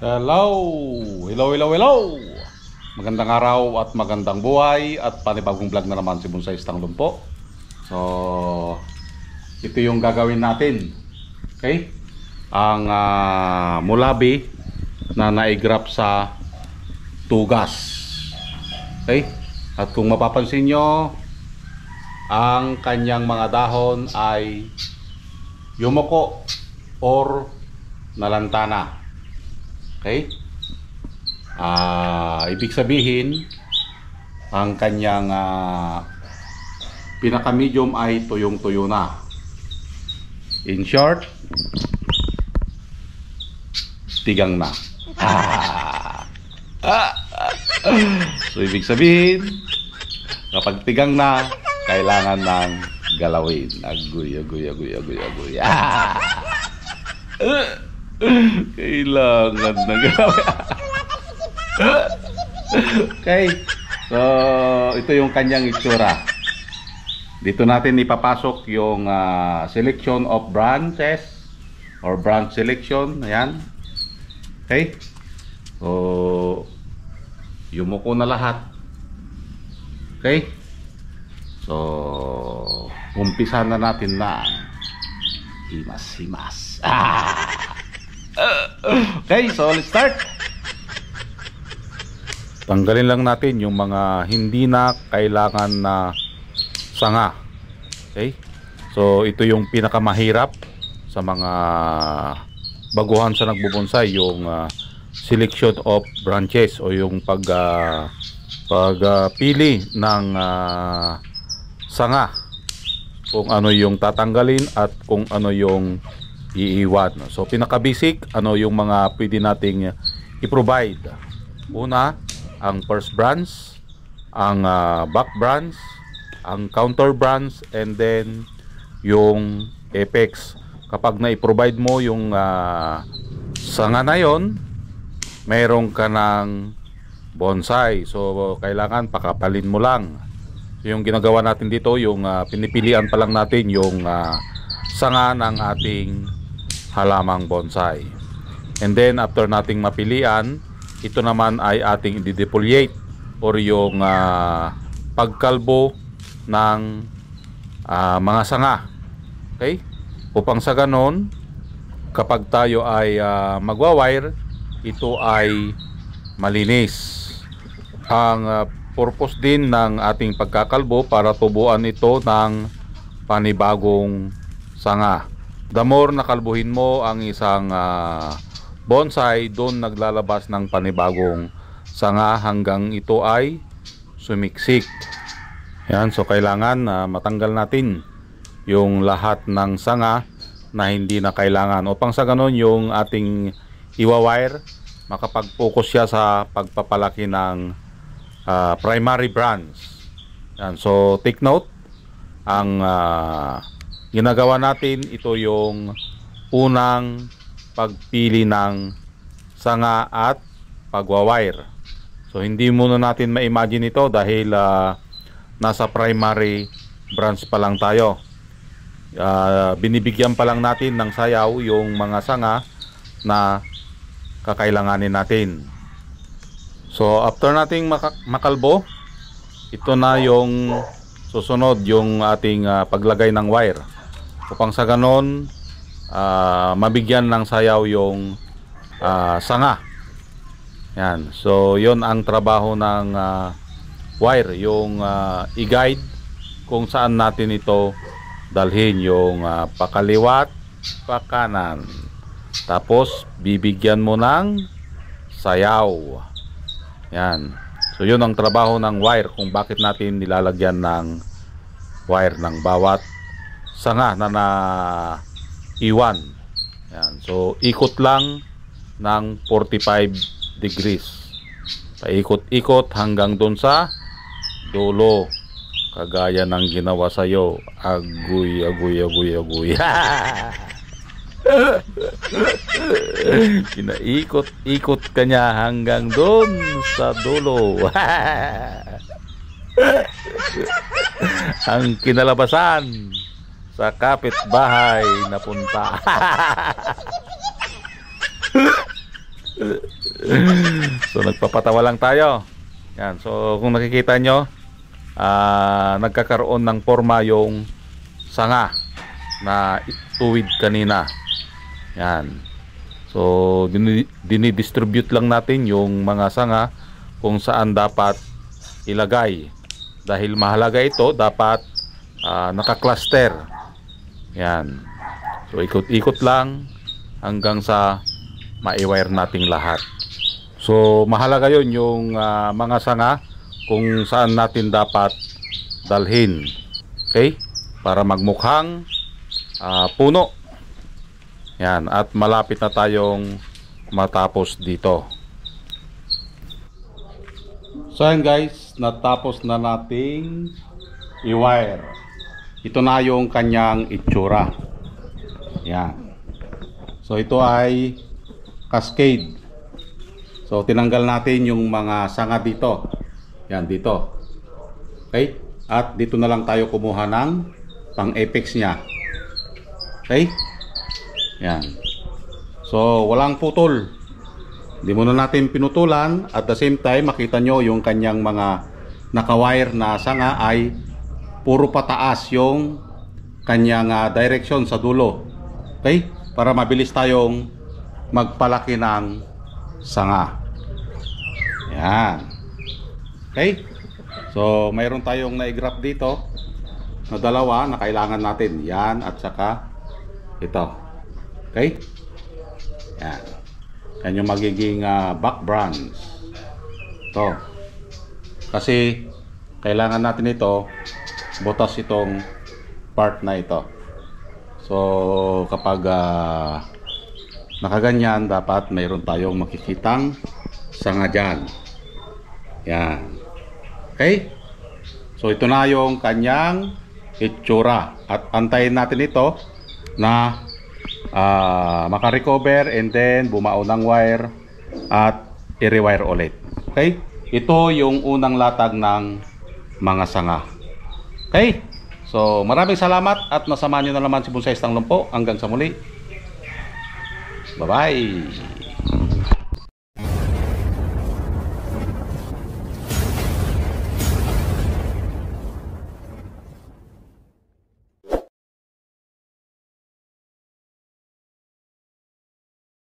Hello! Hello, hello, hello! Magandang araw at magandang buhay at panibagong vlog na naman si Bonsai Stanglon po. So, ito yung gagawin natin. Okay? Ang mulabi na naigrap sa tugas. Okay? At kung mapapansin nyo, ang kanyang mga dahon ay yumuko or nalantana. Okay? Ibig sabihin, ang kanyang pinaka-medium ay tuyong-tuyo na. In short, tigang na. So, ibig sabihin, kapag tigang na, kailangan ng galawin. Agoy. Kailangan na galawin. Okay. So, ito yung kanyang itsura. Dito natin ipapasok yung selection of branches or branch selection. Ayan. Okay. So, yumuko na lahat. Okay. So, umpisa na natin na himas-himas. Okay, so let's start. Tanggalin lang natin yung mga hindi na kailangan na sanga. Okay? So, ito yung pinakamahirap sa mga baguhan sa nagbubonsai, yung selection of branches o yung pagpili ng sanga, kung ano yung tatanggalin at kung ano yung iiwan. So pinaka-basic, ano yung mga pwede nating i-provide. Una, ang first branch, ang back branch, ang counter branch, and then yung apex. Kapag na-i-provide mo yung sanga na yon, mayroon ka ng bonsai. So kailangan pakapalin mo lang. Yung ginagawa natin dito, yung pinipilian pa lang natin yung sanga ng ating halamang bonsai. And then after nating mapilian, ito naman ay ating i-defoliate or yung pagkalbo ng mga sanga. Okay? Upang sa ganon, kapag tayo ay magwa-wire, ito ay malinis. Ang purpose din ng ating pagkakalbo para tubuan ito ng panibagong sanga. The more nakalbuhin mo ang isang bonsai, doon naglalabas ng panibagong sanga hanggang ito ay sumiksik. Yan, so kailangan matanggal natin yung lahat ng sanga na hindi na kailangan. Upang sa ganon yung ating iwa-wire, makapag-focus siya sa pagpapalaki ng primary branch. Yan, so take note, ang ginagawa natin, ito yung unang pagpili ng sanga at pagwa-wire. So hindi muna natin ma-imagine ito dahil nasa primary branch pa lang tayo. Binibigyan pa lang natin ng sayaw yung mga sanga na kakailanganin natin. So after nating makalbo, ito na yung susunod, yung ating paglagay ng wire. Upang sa ganon, mabigyan ng sayaw yung sanga. Yan. So yon ang trabaho ng wire, yung i-guide kung saan natin ito dalhin, yung pakaliwat, pakanan. Tapos bibigyan mo ng sayaw. Yan. So yun ang trabaho ng wire, kung bakit natin nilalagyan ng wire ng bawat sanga na naiwan. Yan. So ikot lang ng 45 degrees. Paikot-ikot hanggang doon sa dulo. Kagaya ng ginawa sa'yo. Agoy. Pinaikot-ikot ka niya hanggang doon sa dulo. Ang kinalabasan sa kapitbahay na punta. So nagpapatawa lang tayo. Yan. So kung nakikita nyo, nagkakaroon ng forma yung sanga na tuwid kanina. Yan. So dinidistribute lang natin yung mga sanga kung saan dapat ilagay. Dahil mahalaga ito, dapat naka-cluster. Yan. So ikot-ikot lang hanggang sa ma-wire nating lahat. So mahalaga yun yung mga sanga kung saan natin dapat dalhin. Okay? Para magmukhang puno. Yan. At malapit na tayong matapos dito. So yan guys, natapos na nating i-wire. Ito na yung kanyang itsura. Yan. So ito ay cascade. So tinanggal natin yung mga sanga dito. Yan dito. Okay? At dito na lang tayo kumuha ng pang-apex niya. Okay? Yan. So walang putol. Hindi muna natin pinutulan. At the same time, makita nyo yung kanyang mga naka-wire na sanga ay puro pataas yung kanyang direction sa dulo. Okay? Para mabilis tayong magpalaki ng sanga. Yan. Okay? So, mayroon tayong na-graph dito na dalawa na kailangan natin. Yan at saka ito. Okay? Yan. Yan yung magiging back branch. Ito. Kasi kailangan natin ito, butas itong part na ito. So, kapag nakaganyan, dapat mayroon tayong makikitang sanga dyan. Yan. Okay? So ito na yung kanyang itsura. At antayin natin ito na makarecover and then bumao ng wire at i-rewire ulit. Okay? Ito yung unang latag ng mga sanga. Okay? So maraming salamat at nasamahan nyo na naman si Bonsai Stang Lumpo. Hanggang sa muli. Bye-bye.